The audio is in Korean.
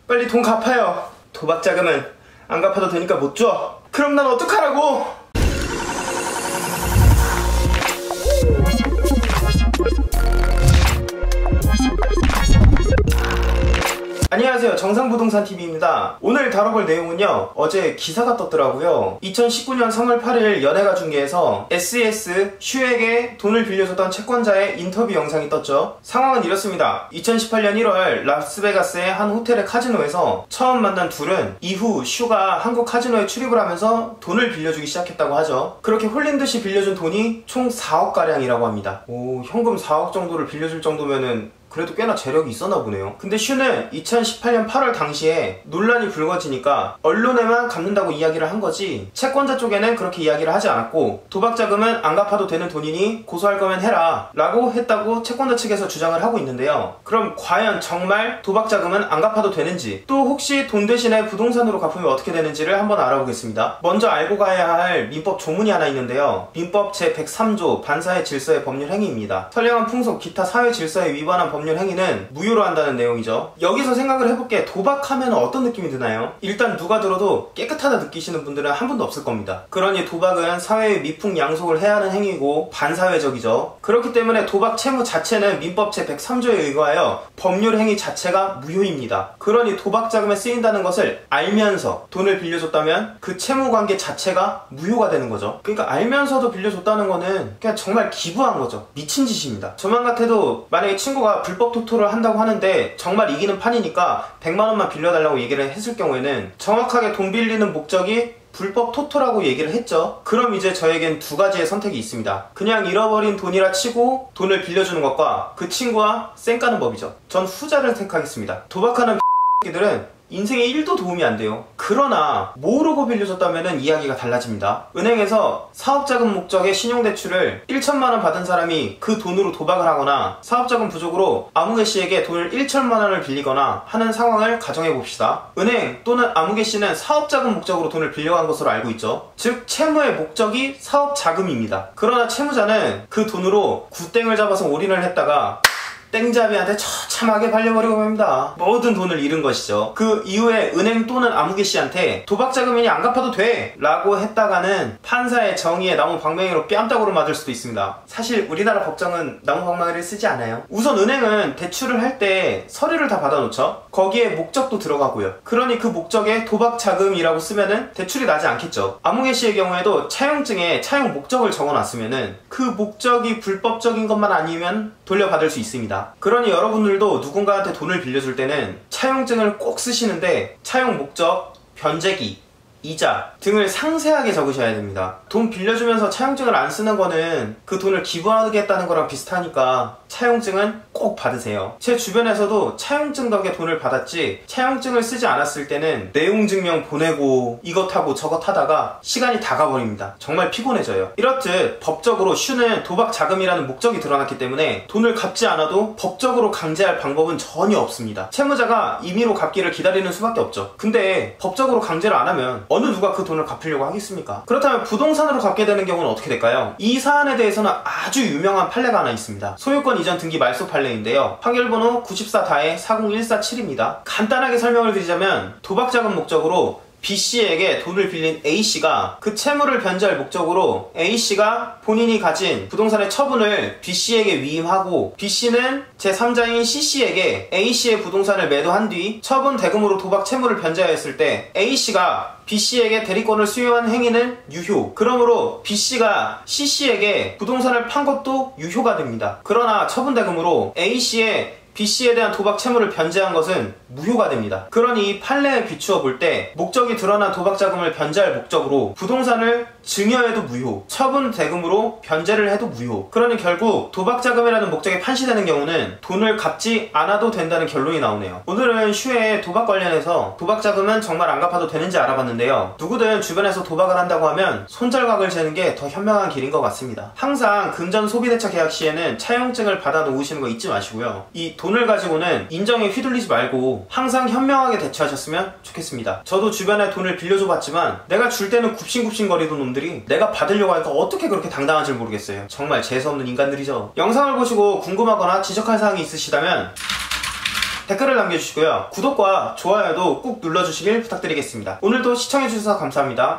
빨리 돈 갚아요. 도박 자금은 안 갚아도 되니까 못 줘. 그럼 난 어떡하라고? 안녕하세요, 정상부동산TV입니다. 오늘 다뤄볼 내용은요, 어제 기사가 떴더라고요. 2019년 3월 8일 연예가 중계에서 SES 슈에게 돈을 빌려줬던 채권자의 인터뷰 영상이 떴죠. 상황은 이렇습니다. 2018년 1월 라스베가스의 한 호텔의 카지노에서 처음 만난 둘은 이후 슈가 한국 카지노에 출입을 하면서 돈을 빌려주기 시작했다고 하죠. 그렇게 홀린 듯이 빌려준 돈이 총 4억가량이라고 합니다. 현금 4억 정도를 빌려줄 정도면은 그래도 꽤나 재력이 있었나 보네요. 근데 슈는 2018년 8월 당시에 논란이 불거지니까 언론에만 갚는다고 이야기를 한 거지, 채권자 쪽에는 그렇게 이야기를 하지 않았고, 도박 자금은 안 갚아도 되는 돈이니 고소할 거면 해라 라고 했다고 채권자 측에서 주장을 하고 있는데요. 그럼 과연 정말 도박 자금은 안 갚아도 되는지, 또 혹시 돈 대신에 부동산으로 갚으면 어떻게 되는지를 한번 알아보겠습니다. 먼저 알고 가야 할 민법 조문이 하나 있는데요. 민법 제103조 반사회 질서의 법률 행위입니다. 선량한 풍속 기타 사회 질서에 위반한 법률 행위는 무효로 한다는 내용이죠. 여기서 생각을 해볼게. 도박하면 어떤 느낌이 드나요? 일단 누가 들어도 깨끗하다 느끼시는 분들은 한 분도 없을 겁니다. 그러니 도박은 사회의 미풍양속을 해야 하는 행위이고 반사회적이죠. 그렇기 때문에 도박 채무 자체는 민법 제103조에 의거하여 법률 행위 자체가 무효입니다. 그러니 도박 자금에 쓰인다는 것을 알면서 돈을 빌려줬다면 그 채무 관계 자체가 무효가 되는 거죠. 그러니까 알면서도 빌려줬다는 거는 그냥 정말 기부한 거죠. 미친 짓입니다. 저만 같아도 만약에 친구가 불법 토토를 한다고 하는데 정말 이기는 판이니까 100만원만 빌려달라고 얘기를 했을 경우에는 정확하게 돈 빌리는 목적이 불법 토토라고 얘기를 했죠. 그럼 이제 저에겐 두 가지의 선택이 있습니다. 그냥 잃어버린 돈이라 치고 돈을 빌려주는 것과 그 친구와 쌩 까는 법이죠. 전 후자를 택하겠습니다. 도박하는 X들은 인생에 1도 도움이 안 돼요. 그러나 모르고 빌려줬다면 이야기가 달라집니다. 은행에서 사업자금 목적의 신용대출을 1천만원 받은 사람이 그 돈으로 도박을 하거나 사업자금 부족으로 아무개씨에게 돈을 1천만원을 빌리거나 하는 상황을 가정해봅시다. 은행 또는 아무개씨는 사업자금 목적으로 돈을 빌려간 것으로 알고 있죠. 즉 채무의 목적이 사업자금입니다. 그러나 채무자는 그 돈으로 굿땡을 잡아서 올인을 했다가 땡잡이한테 처참하게 발려버리고 맙니다. 모든 돈을 잃은 것이죠. 그 이후에 은행 또는 아무개씨한테 도박자금이니 안 갚아도 돼 라고 했다가는 판사의 정의에 나무방망이로 뺨따구로 맞을 수도 있습니다. 사실 우리나라 법정은 나무방망이를 쓰지 않아요. 우선 은행은 대출을 할 때 서류를 다 받아놓죠. 거기에 목적도 들어가고요. 그러니 그 목적에 도박자금이라고 쓰면은 대출이 나지 않겠죠. 아무개씨의 경우에도 차용증에 차용 목적을 적어놨으면은 그 목적이 불법적인 것만 아니면 돌려받을 수 있습니다. 그러니 여러분들도 누군가한테 돈을 빌려줄 때는 차용증을 꼭 쓰시는데 차용 목적, 변제기, 이자 등을 상세하게 적으셔야 됩니다. 돈 빌려주면서 차용증을 안 쓰는 거는 그 돈을 기부하겠다는 거랑 비슷하니까 차용증은 꼭 받으세요. 제 주변에서도 차용증 덕에 돈을 받았지 차용증을 쓰지 않았을 때는 내용증명 보내고 이것 하고 저것 하다가 시간이 다 가버립니다. 정말 피곤해져요. 이렇듯 법적으로 슈는 도박 자금이라는 목적이 드러났기 때문에 돈을 갚지 않아도 법적으로 강제할 방법은 전혀 없습니다. 채무자가 임의로 갚기를 기다리는 수밖에 없죠. 근데 법적으로 강제를 안 하면 어느 누가 그 돈을 갚으려고 하겠습니까? 그렇다면 부동산으로 갚게 되는 경우는 어떻게 될까요? 이 사안에 대해서는 아주 유명한 판례가 하나 있습니다. 소유권 이전 등기 말소 판례인데요. 판결번호 94-40147입니다. 간단하게 설명을 드리자면 도박자금 목적으로 B씨에게 돈을 빌린 A씨가 그 채무를 변제할 목적으로 A씨가 본인이 가진 부동산의 처분을 B씨에게 위임하고 B씨는 제3자인 C씨에게 A씨의 부동산을 매도한 뒤 처분 대금으로 도박 채무를 변제하였을 때 A씨가 B씨에게 대리권을 수여한 행위는 유효. 그러므로 B씨가 C씨에게 부동산을 판 것도 유효가 됩니다. 그러나 처분 대금으로 A씨의 B씨에 대한 도박 채무를 변제한 것은 무효가 됩니다. 그러니 이 판례에 비추어 볼 때 목적이 드러난 도박 자금을 변제할 목적으로 부동산을 증여해도 무효, 처분 대금으로 변제를 해도 무효. 그러니 결국 도박 자금이라는 목적에 판시되는 경우는 돈을 갚지 않아도 된다는 결론이 나오네요. 오늘은 슈의 도박 관련해서 도박 자금은 정말 안 갚아도 되는지 알아봤는데요. 누구든 주변에서 도박을 한다고 하면 손절각을 재는 게 더 현명한 길인 것 같습니다. 항상 금전 소비대차 계약 시에는 차용증을 받아 놓으시는 거 잊지 마시고요. 이 돈을 가지고는 인정에 휘둘리지 말고 항상 현명하게 대처하셨으면 좋겠습니다. 저도 주변에 돈을 빌려줘 봤지만 내가 줄 때는 굽신굽신 거리던 놈들이 내가 받으려고 하니까 어떻게 그렇게 당당한지 모르겠어요. 정말 재수없는 인간들이죠. 영상을 보시고 궁금하거나 지적할 사항이 있으시다면 댓글을 남겨주시고요. 구독과 좋아요도 꾹 눌러주시길 부탁드리겠습니다. 오늘도 시청해주셔서 감사합니다.